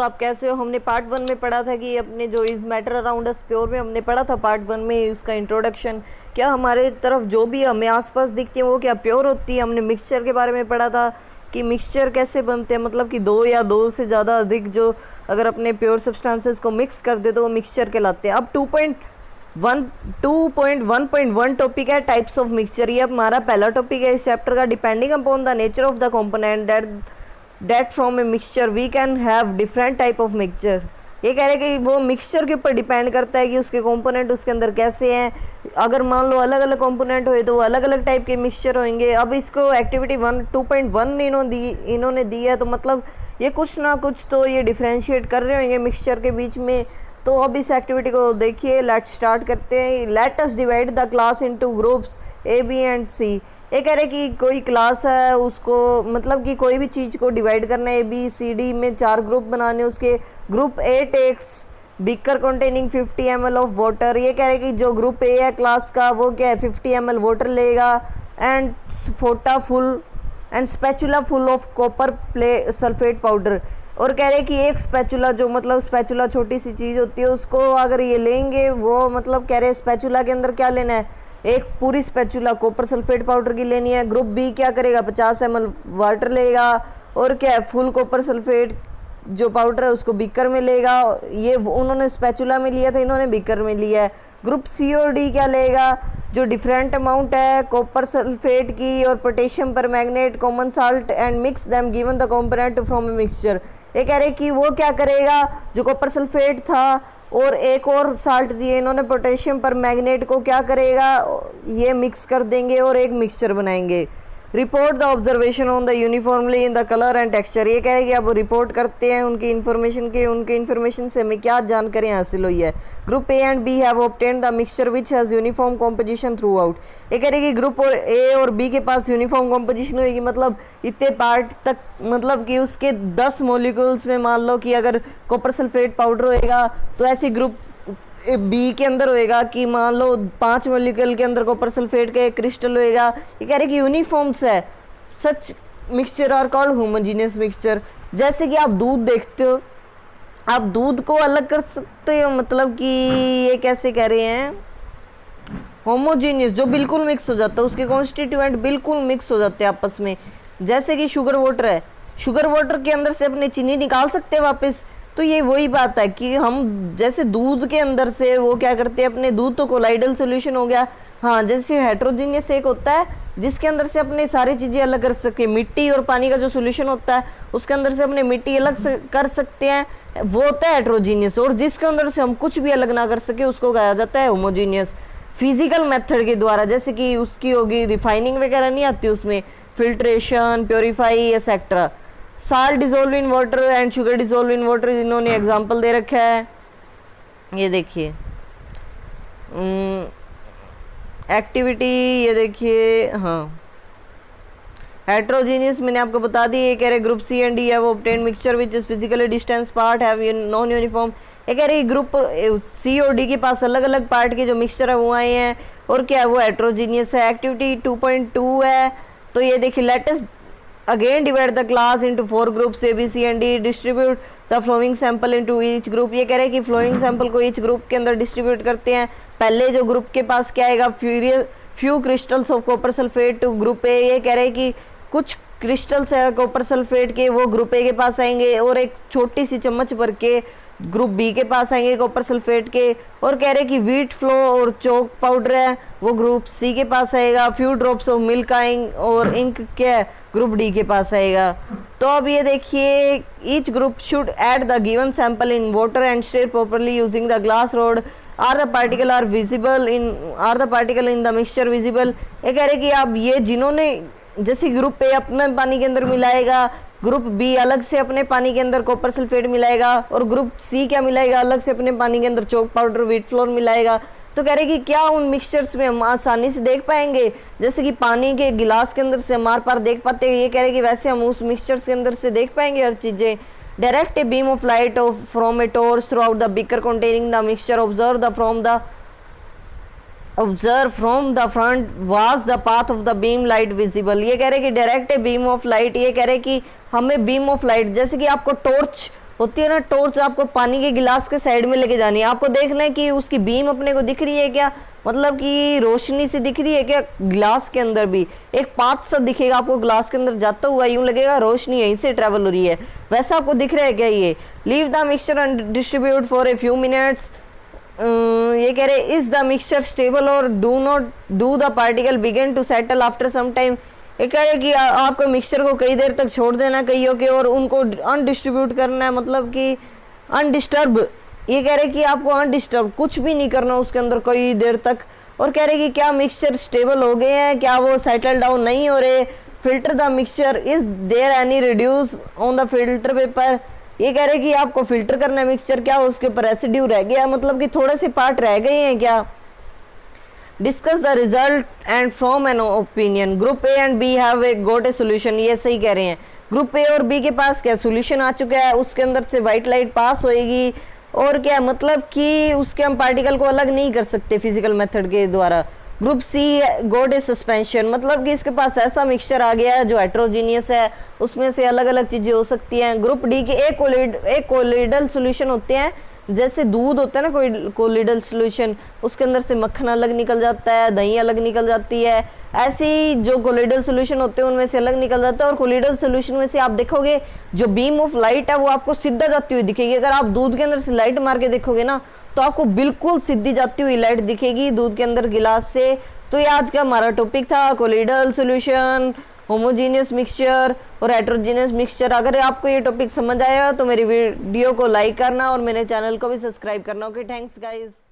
दोस्तों, आप कैसे हो? हमने पार्ट 1 में पढ़ा था कि अपने जो is matter around us pure में हमने पढ़ा था पार्ट 1 में उसका इंट्रोडक्शन। क्या हमारे तरफ जो भी हमें आसपास दिखती है वो क्या प्योर होती है? हमने मिक्सचर के बारे में पढ़ा था कि मिक्सचर कैसे बनते हैं, मतलब कि दो या दो से ज़्यादा अधिक जो अगर अपने प्योर सब्सटेंसेस को मिक्स कर दे तो वो मिक्सचर कहलाते हैं। अब 2.1 टॉपिक है टाइप्स ऑफ मिक्सचर। ये हमारा पहला टॉपिक है इस चैप्टर का। Depending upon the nature of the component that from a mixture we can have different type of mixture। ये कह रहे हैं कि वो मिक्सचर के ऊपर डिपेंड करता है कि उसके कंपोनेंट उसके अंदर कैसे हैं। अगर मान लो अलग अलग कंपोनेंट हुए तो वो अलग अलग टाइप के मिक्सचर होंगे। अब इसको एक्टिविटी 2.1 इन्होंने दी है, तो मतलब ये कुछ ना कुछ तो ये डिफ्रेंशिएट कर रहे होंगे मिक्सचर के बीच में। तो अब इस एक्टिविटी को देखिए, लेट्स स्टार्ट करते हैं। Let us divide the class into groups A B and C. ये कह रहे कि कोई क्लास है उसको मतलब कि कोई भी चीज़ को डिवाइड करना है ए बी सी डी में, 4 ग्रुप बनाने। उसके group A takes beaker containing 50 ml of water. ये कह रहे कि जो ग्रुप ए है क्लास का वो क्या है 50 ml वाटर लेगा एंड फोटा full and spatula full of copper play sulphate powder. और कह रहे कि एक स्पैचुला जो मतलब स्पैचुला छोटी सी चीज़ होती है उसको अगर ये लेंगे वो मतलब कह रहे स्पैचुला के अंदर क्या लेना है, एक पूरी स्पैचुला कॉपर सल्फेट पाउडर की लेनी है। ग्रुप बी क्या करेगा 50 ml वाटर लेगा और क्या है फुल कॉपर सल्फेट जो पाउडर है उसको बीकर में लेगा। ये उन्होंने स्पैचुला में लिया था, इन्होंने बीकर में लिया है। ग्रुप सी और डी क्या लेगा, जो डिफरेंट अमाउंट है कॉपर सल्फेट की और potassium permanganate common salt and mix them given the component from a mixture. ये कह रहे कि वो क्या करेगा, जो कॉपर सल्फेट था और एक और साल्ट दिए इन्होंने पोटेशियम पर मैग्नेट को क्या करेगा, ये मिक्स कर देंगे और एक मिक्सचर बनाएंगे। Report the observation on the uniformly in the colour and texture. ये कह रहे कि अब रिपोर्ट करते हैं उनकी इन्फॉर्मेशन से हमें क्या जानकारी हासिल हुई है। Group A and B have obtained the mixture which has uniform composition throughout. ये कह रहे कि ग्रुप और ए और बी के पास यूनिफॉर्म कॉम्पोजिशन होगी, मतलब इतने पार्ट तक, मतलब कि उसके 10 मॉलिक्यूल्स में मान लो कि अगर कॉपर सल्फेट पाउडर होएगा तो ऐसे ग्रुप बी के अंदर होएगा कि मान लो 5 मॉलिक्यूल के अंदर कॉपर सल्फेट का एक क्रिस्टल होएगा। ये कह रहे कि यूनिफॉर्म्स है। Such mixture are called homogeneous mixture. जैसे कि आप दूध देखते हो, आप दूध को अलग कर सकते हो, मतलब कि ये कैसे कह रहे हैं होमोजीनियस, जो बिल्कुल मिक्स हो जाता है, उसके कॉन्स्टिट्यूएंट बिल्कुल मिक्स हो जाते हैं आपस में। जैसे कि शुगर वाटर है, शुगर वाटर के अंदर से अपने चीनी निकाल सकते हैं वापस। तो ये वही बात है कि हम जैसे दूध के अंदर से वो क्या करते हैं, अपने दूध तो कोलाइडल सॉल्यूशन हो गया। हाँ, जैसे हेट्रोजीनियस एक होता है जिसके अंदर से अपने सारी चीज़ें अलग कर सके। मिट्टी और पानी का जो सॉल्यूशन होता है उसके अंदर से अपने मिट्टी अलग कर सकते हैं, वो होता है हेट्रोजीनियस। और जिसके अंदर से हम कुछ भी अलग ना कर सके उसको कहा जाता है होमोजीनियस। फिजिकल मेथड के द्वारा, जैसे कि उसकी होगी रिफाइनिंग वगैरह नहीं आती उसमें, filtration, purify etcetera. Salt dissolve in water and sugar dissolve in water, इन्होंने एग्जांपल दे रखा है। ये देखिए एक्टिविटी, ये देखिए हाँ हेट्रोजीनियस मैंने आपको बता दी। ये कह रहे group C and D have obtained mixture which is physically distance part have non uniform. ये कह रही ग्रुप सी और डी के पास अलग अलग पार्ट के जो मिक्सचर है वो आए हैं और क्या है वो हेट्रोजीनियस है। एक्टिविटी 2.2 है। तो ये देखिए latest again divide the class into 4 groups A, B, C and D, distribute the flowing sample into each group। ये कह रहे हैं कि flowing sample को each group के अंदर distribute करते हैं। पहले जो ग्रुप के पास क्या आएगा few crystals of copper sulfate to group A। ये कह रहे हैं कि कुछ क्रिस्टल्स है कॉपर सल्फेट के वो ग्रुप ए के पास आएंगे और एक छोटी सी चम्मच भर के ग्रुप बी के पास आएंगे कॉपर सल्फेट के। और कह रहे कि व्हीट फ्लो और चोक पाउडर है वो ग्रुप सी के पास आएगा। Few drops of milk eyeing और इंक क्या है ग्रुप डी के पास आएगा। तो अब ये देखिए each group should add the given sample in water and stir properly using the glass rod. Are the particle in the mixture visible. ये कह रहे कि अब ये जिन्होंने जैसे ग्रुप ए अपने पानी के अंदर मिलाएगा, ग्रुप बी अलग से अपने पानी के अंदर कॉपर सल्फेट मिलाएगा और ग्रुप सी क्या मिलाएगा अलग से अपने पानी के अंदर चोक पाउडर व्हीट फ्लोर मिलाएगा। तो कह रहे कि क्या उन मिक्सचर्स में हम आसानी से देख पाएंगे, जैसे कि पानी के गिलास के अंदर से हम आर पार देख पाते हैं। ये कह रहे कि वैसे हम उस मिक्सचर्स के अंदर से देख पाएंगे हर चीज़ें। Direct a beam of light from a torch through out the beaker containing the mixture. observe from the front was the path of the beam light visible। ये कह रहे कि डायरेक्ट बीम ऑफ लाइट, ये कह रहे कि हमें beam of light जैसे कि आपको टॉर्च होती है ना टॉर्च, आपको पानी के गिलास के साइड में लेके जानी है, आपको देखना है कि उसकी बीम अपने को दिख रही है क्या, मतलब कि रोशनी से दिख रही है क्या। ग्लास के अंदर भी एक पाथ सा दिखेगा आपको, ग्लास के अंदर जाता हुआ यूं लगेगा रोशनी यहीं से ट्रेवल हो रही है, वैसा आपको दिख रहा है क्या। ये leave the mixture and distribute for a few minutes. ये कह रहे इज द मिक्सचर स्टेबल और do not do the particle begin to settle after some time. ये कह रहे कि आपको मिक्सचर को कई देर तक छोड़ देना कईयों के, और उनको अनडिस्ट्रीब्यूट करना है, मतलब कि अनडिस्टर्ब। ये कह रहे कि आपको अनडिस्टर्ब कुछ भी नहीं करना उसके अंदर कई देर तक। और कह रहे कि क्या मिक्सचर स्टेबल हो गए हैं, क्या वो सेटल डाउन नहीं हो रहे। Filter the mixture, is there any रिड्यूस ऑन द फिल्टर पेपर। ये कह रहे कि आपको फिल्टर करना है मिक्सचर, क्या उसके ऊपर रेसिड्यू रह गया, मतलब कि थोड़े से पार्ट रह गए हैं क्या। Discuss the result and from an opinion. Group A and B have a got a solution. ये सही कह रहे हैं, ग्रुप ए और बी के पास क्या सोल्यूशन आ चुका है, उसके अंदर से वाइट लाइट पास होएगी, और क्या मतलब कि उसके हम पार्टिकल को अलग नहीं कर सकते फिजिकल मेथड के द्वारा। ग्रुप सी गोट ए सस्पेंशन, मतलब कि इसके पास ऐसा मिक्सचर आ गया है जो हेट्रोजीनियस है, उसमें से अलग अलग चीज़ें हो सकती हैं। ग्रुप डी के एक कोलिडल सोल्यूशन होते हैं, जैसे दूध होता है ना कोई कोलिडल सोल्यूशन, उसके अंदर से मक्खन अलग निकल जाता है, दही अलग निकल जाती है, ऐसे ही जो कोलिडल सोल्यूशन होते हैं उनमें से अलग निकल जाता है। और कोलिडल सोल्यूशन में से आप देखोगे जो बीम ऑफ लाइट है वो आपको सीधा जाती हुई दिखेगी। अगर आप दूध के अंदर से लाइट मार के देखोगे ना तो आपको बिल्कुल सीधी जाती हुई लाइट दिखेगी दूध के अंदर गिलास से। तो ये आज का हमारा टॉपिक था, कोलिडल सोल्यूशन, होमोजीनियस मिक्सचर और हेट्रोजीनियस मिक्सचर। अगर आपको ये टॉपिक समझ आया तो मेरी वीडियो को लाइक करना और मेरे चैनल को भी सब्सक्राइब करना। Okay, thanks guys.